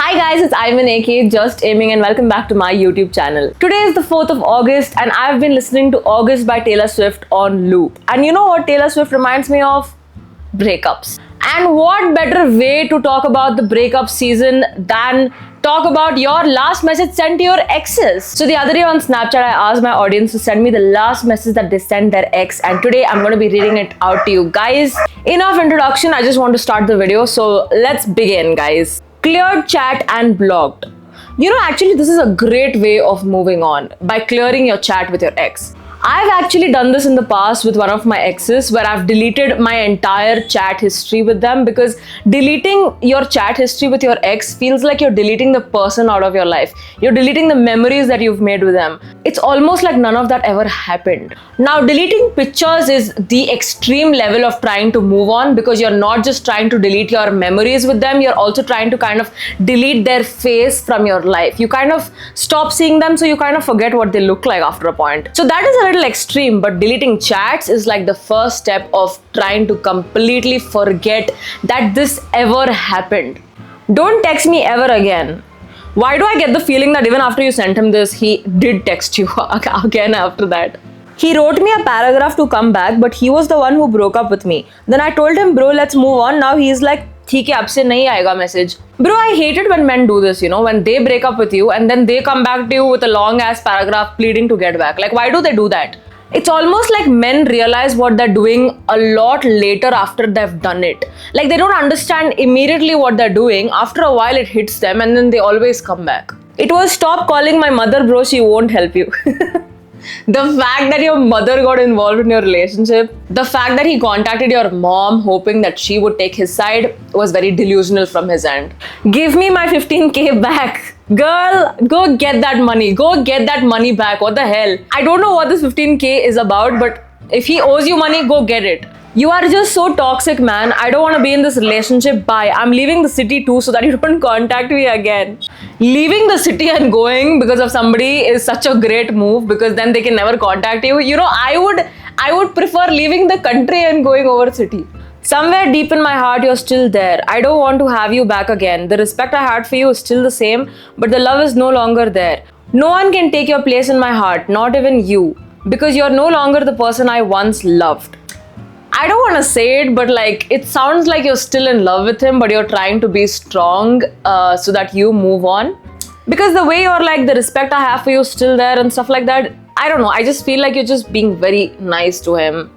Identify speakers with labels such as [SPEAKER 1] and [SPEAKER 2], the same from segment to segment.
[SPEAKER 1] Hi guys, it's Ivan aka Just Aiming and welcome back to my YouTube channel. Today is the 4th of August and I've been listening to August by Taylor Swift on loop. And you know what Taylor Swift reminds me of? Breakups. And what better way to talk about the breakup season than talk about your last message sent to your exes. So the other day on Snapchat, I asked my audience to send me the last message that they sent their ex, and today I'm going to be reading it out to you guys. Enough introduction, I just want to start the video. So let's begin, guys. Cleared chat and blocked. You know, actually, this is a great way of moving on by clearing your chat with your ex. I've actually done this in the past with one of my exes where I've deleted my entire chat history with them, because deleting your chat history with your ex feels like you're deleting the person out of your life. You're deleting the memories that you've made with them. It's almost like none of that ever happened. Now, deleting pictures is the extreme level of trying to move on, because you're not just trying to delete your memories with them, you're also trying to kind of delete their face from your life. You kind of stop seeing them, so you kind of forget what they look like after a point. So that is a little extreme, but deleting chats is like the first step of trying to completely forget that this ever happened. Don't text me ever again. Why do I get the feeling that even after you sent him this, he did text you again after that? He wrote me a paragraph to come back, but he was the one who broke up with me. Then I told him, bro, let's move on. Now he's like, ठीक है अब से नहीं आएगा message. Bro, I hate it when men do this, you know, when they break up with you and then they come back to you with a long ass paragraph pleading to get back. Like, why do they do that? It's almost like men realize what they're doing a lot later after they've done it. Like, they don't understand immediately what they're doing. After a while, it hits them and then they always come back. It was stop calling my mother, bro, she won't help you. The fact that your mother got involved in your relationship, the fact that he contacted your mom hoping that she would take his side was very delusional from his end. Give me my 15k back. Girl, go get that money. Go get that money back. What the hell? I don't know what this 15k is about, but if he owes you money, go get it. You are just so toxic, man. I don't want to be in this relationship. Bye. I'm leaving the city too so that you don't contact me again. Leaving the city and going because of somebody is such a great move, because then they can never contact you. You know, I would prefer leaving the country and going over city. Somewhere deep in my heart, you're still there. I don't want to have you back again. The respect I had for you is still the same, but the love is no longer there. No one can take your place in my heart, not even you, because you're no longer the person I once loved. I don't want to say it, but like, it sounds like you're still in love with him, but you're trying to be strong so that you move on. Because the way you're like, the respect I have for you is still there and stuff like that. I don't know. I just feel like you're just being very nice to him.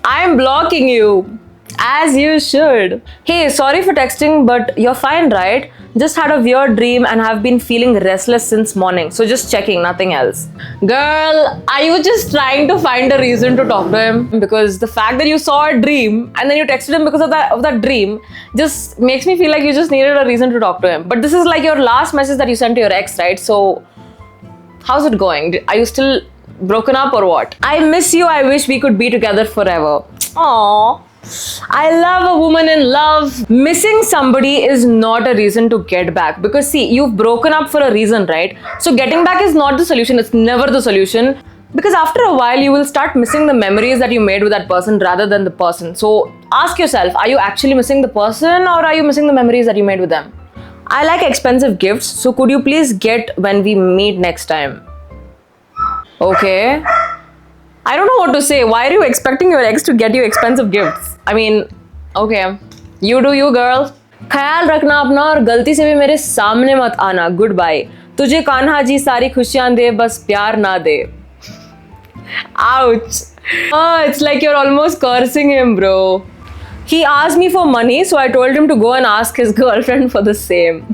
[SPEAKER 1] I'm blocking you. As you should. Hey, sorry for texting, but you're fine, right? Just had a weird dream and have been feeling restless since morning. So just checking, nothing else. Girl, are you just trying to find a reason to talk to him? Because the fact that you saw a dream and then you texted him because of that dream just makes me feel like you just needed a reason to talk to him. But this is like your last message that you sent to your ex, right? So how's it going? Are you still broken up or what? I miss you. I wish we could be together forever. Aww. I love a woman in love. Missing somebody is not a reason to get back, because see, you've broken up for a reason, right? So getting back is not the solution. It's never the solution, because after a while you will start missing the memories that you made with that person rather than the person. So ask yourself, are you actually missing the person or are you missing the memories that you made with them? I like expensive gifts, so could you please get when we meet next time? Okay. I don't know what to say. Why are you expecting your ex to get you expensive gifts? I mean, okay. You do you, girl. ख्याल रखना अपना और गलती से भी मेरे सामने मत आना. Goodbye. तुझे कान्हा जी सारी खुशियां दे, बस प्यार ना दे. Ouch. Oh, it's like you're almost cursing him, bro. He asked me for money, so I told him to go and ask his girlfriend for the same.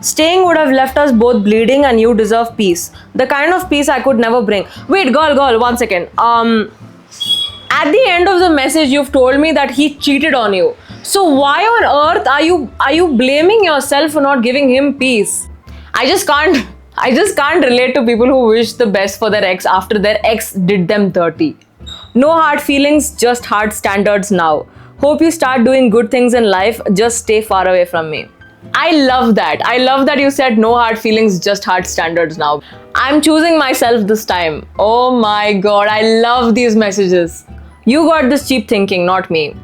[SPEAKER 1] Staying would have left us both bleeding and you deserve peace. The kind of peace I could never bring. Wait, girl, 1 second. At the end of the message, you've told me that he cheated on you. So why on earth are you blaming yourself for not giving him peace? I just can't relate to people who wish the best for their ex after their ex did them dirty. No hard feelings, just hard standards now. Hope you start doing good things in life. Just stay far away from me. I love that. I love that you said no hard feelings, just hard standards now. I'm choosing myself this time. Oh my god, I love these messages. You got this cheap thinking, not me.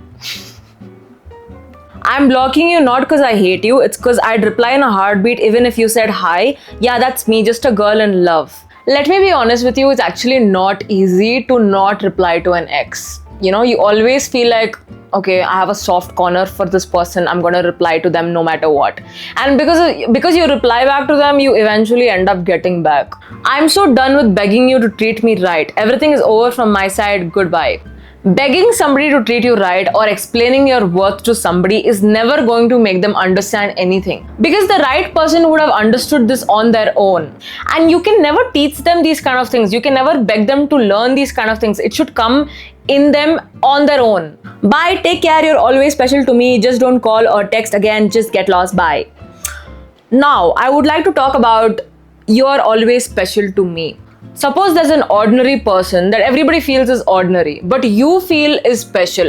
[SPEAKER 1] I'm blocking you not because I hate you, it's because I'd reply in a heartbeat even if you said hi. Yeah, that's me, just a girl in love. Let me be honest with you, it's actually not easy to not reply to an ex. You know, you always feel like, okay, I have a soft corner for this person, I'm gonna reply to them no matter what. And because you reply back to them, you eventually end up getting back. I'm so done with begging you to treat me right. Everything is over from my side, goodbye. Begging somebody to treat you right or explaining your worth to somebody is never going to make them understand anything, because the right person would have understood this on their own. And you can never teach them these kind of things. You can never beg them to learn these kind of things. It should come in them on their own. Bye, take care, you're always special to me. Just don't call or text again, just get lost, bye. Now, I would like to talk about you're always special to me. Suppose there's an ordinary person that everybody feels is ordinary, but you feel is special.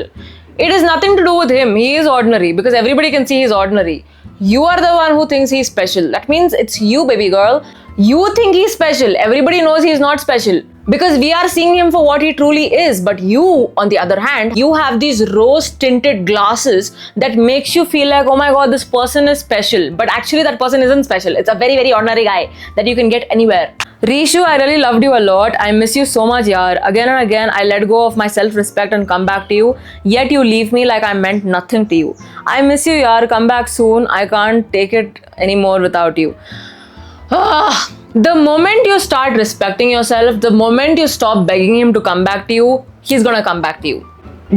[SPEAKER 1] It has nothing to do with him. He is ordinary because everybody can see he's ordinary. You are the one who thinks he's special. That means it's you, baby girl. You think he's special. Everybody knows he's not special because we are seeing him for what he truly is. But you, on the other hand, you have these rose-tinted glasses that makes you feel like, oh my god, this person is special. But actually that person isn't special. It's a very, very ordinary guy that you can get anywhere. Rishu, I really loved you a lot. I miss you so much, yaar. Again and again, I let go of my self-respect and come back to you. Yet you leave me like I meant nothing to you. I miss you, yaar. Come back soon. I can't take it anymore without you. The moment you start respecting yourself, the moment you stop begging him to come back to you, he's gonna come back to you.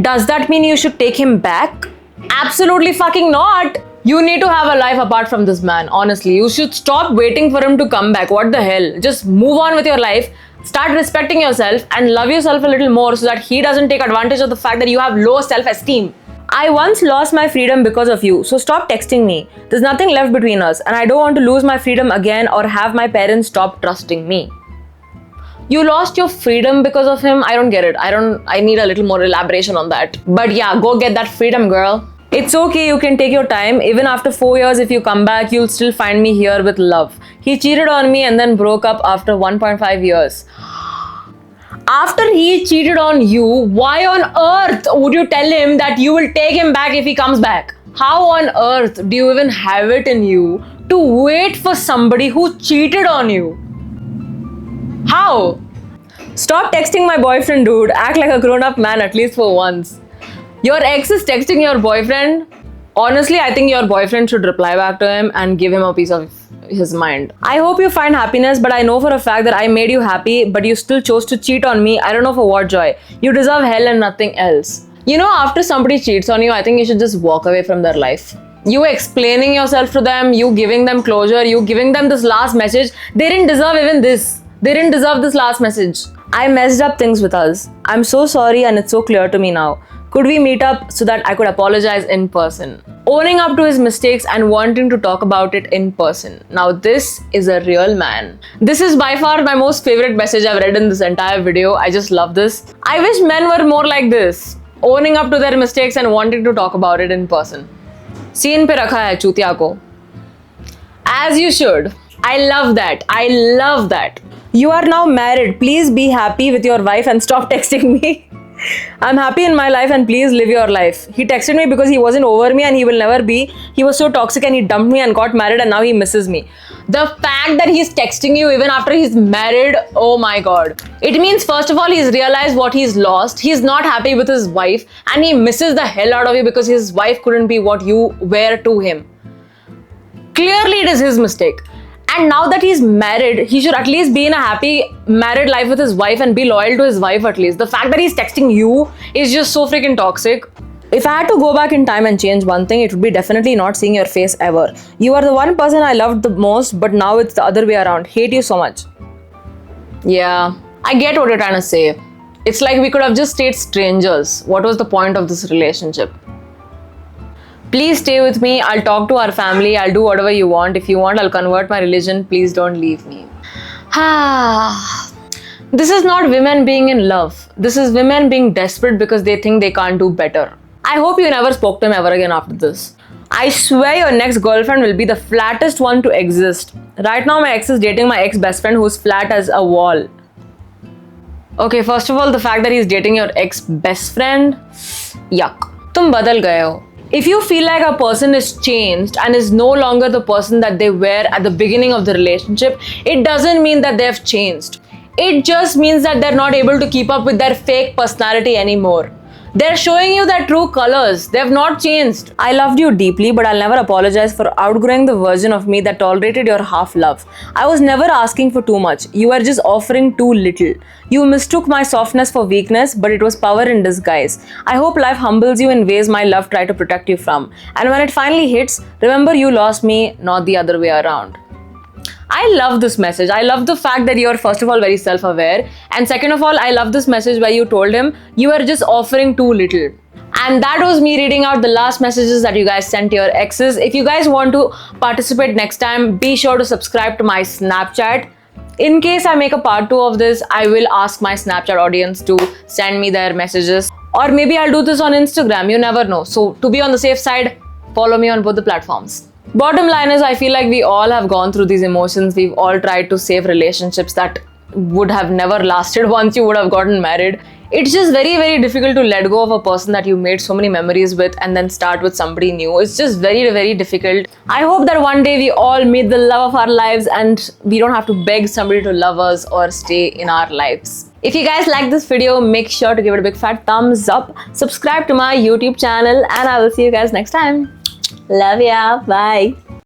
[SPEAKER 1] Does that mean you should take him back? Absolutely fucking not. You need to have a life apart from this man, honestly. You should stop waiting for him to come back. What the hell? Just move on with your life, start respecting yourself and love yourself a little more so that he doesn't take advantage of the fact that you have low self-esteem. I once lost my freedom because of you, so stop texting me. There's nothing left between us and I don't want to lose my freedom again or have my parents stop trusting me. You lost your freedom because of him? I don't get it. I need a little more elaboration on that. But yeah, go get that freedom, girl. It's okay, you can take your time. Even after 4 years, if you come back, you'll still find me here with love. He cheated on me and then broke up after 1.5 years. After he cheated on you, why on earth would you tell him that you will take him back if he comes back? How on earth do you even have it in you to wait for somebody who cheated on you? How? Stop texting my boyfriend, dude. Act like a grown-up man at least for once. Your ex is texting your boyfriend. Honestly, I think your boyfriend should reply back to him and give him a piece of his mind. I hope you find happiness, but I know for a fact that I made you happy, but you still chose to cheat on me. I don't know for what joy. You deserve hell and nothing else. You know, after somebody cheats on you, I think you should just walk away from their life. You explaining yourself to them, you giving them closure, you giving them this last message. They didn't deserve even this. They didn't deserve this last message. I messed up things with us. I'm so sorry and it's so clear to me now. Could we meet up so that I could apologize in person? Owning up to his mistakes and wanting to talk about it in person. Now this is a real man. This is by far my most favorite message I've read in this entire video. I just love this. I wish men were more like this. Owning up to their mistakes and wanting to talk about it in person. Scene पे रखा है चूतिया को. As you should. I love that. I love that. You are now married. Please be happy with your wife and stop texting me. I'm happy in my life and please live your life. He texted me because he wasn't over me and he will never be. He was so toxic and he dumped me and got married and now he misses me. The fact that he's texting you even after he's married, oh my god. It means first of all he's realized what he's lost. He's not happy with his wife and he misses the hell out of you because his wife couldn't be what you were to him. Clearly it is his mistake. And now that he's married, he should at least be in a happy married life with his wife and be loyal to his wife at least. The fact that he's texting you is just so freaking toxic. If I had to go back in time and change one thing, it would be definitely not seeing your face ever. You are the one person I loved the most, but now it's the other way around. Hate you so much. Yeah, I get what you're trying to say. It's like we could have just stayed strangers. What was the point of this relationship? Please stay with me. I'll talk to our family. I'll do whatever you want. If you want, I'll convert my religion. Please don't leave me. This is not women being in love. This is women being desperate because they think they can't do better. I hope you never spoke to him ever again after this. I swear your next girlfriend will be the flattest one to exist. Right now, my ex is dating my ex-best friend who's flat as a wall. Okay, first of all, the fact that he's dating your ex-best friend, yuck. तुम बदल गए हो. If you feel like a person is changed and is no longer the person that they were at the beginning of the relationship, it doesn't mean that they've changed. It just means that they're not able to keep up with their fake personality anymore. They're showing you their true colors. They've not changed. I loved you deeply, but I'll never apologize for outgrowing the version of me that tolerated your half love. I was never asking for too much. You were just offering too little. You mistook my softness for weakness, but it was power in disguise. I hope life humbles you in ways my love tried to protect you from. And when it finally hits, remember you lost me, not the other way around. I love this message. I love the fact that you're first of all very self-aware, and second of all, I love this message where you told him you are just offering too little. And that was me reading out the last messages that you guys sent to your exes. If you guys want to participate next time, be sure to subscribe to my Snapchat. In case I make a part 2 of this, I will ask my Snapchat audience to send me their messages. Or maybe I'll do this on Instagram, you never know. So to be on the safe side, follow me on both the platforms. Bottom line is, I feel like we all have gone through these emotions. We've all tried to save relationships that would have never lasted once you would have gotten married. It's just very, very difficult to let go of a person that you made so many memories with and then start with somebody new. It's just very, very difficult. I hope that one day we all meet the love of our lives and we don't have to beg somebody to love us or stay in our lives. If you guys like this video, make sure to give it a big fat thumbs up. Subscribe to my YouTube channel and I will see you guys next time. Love ya. Bye.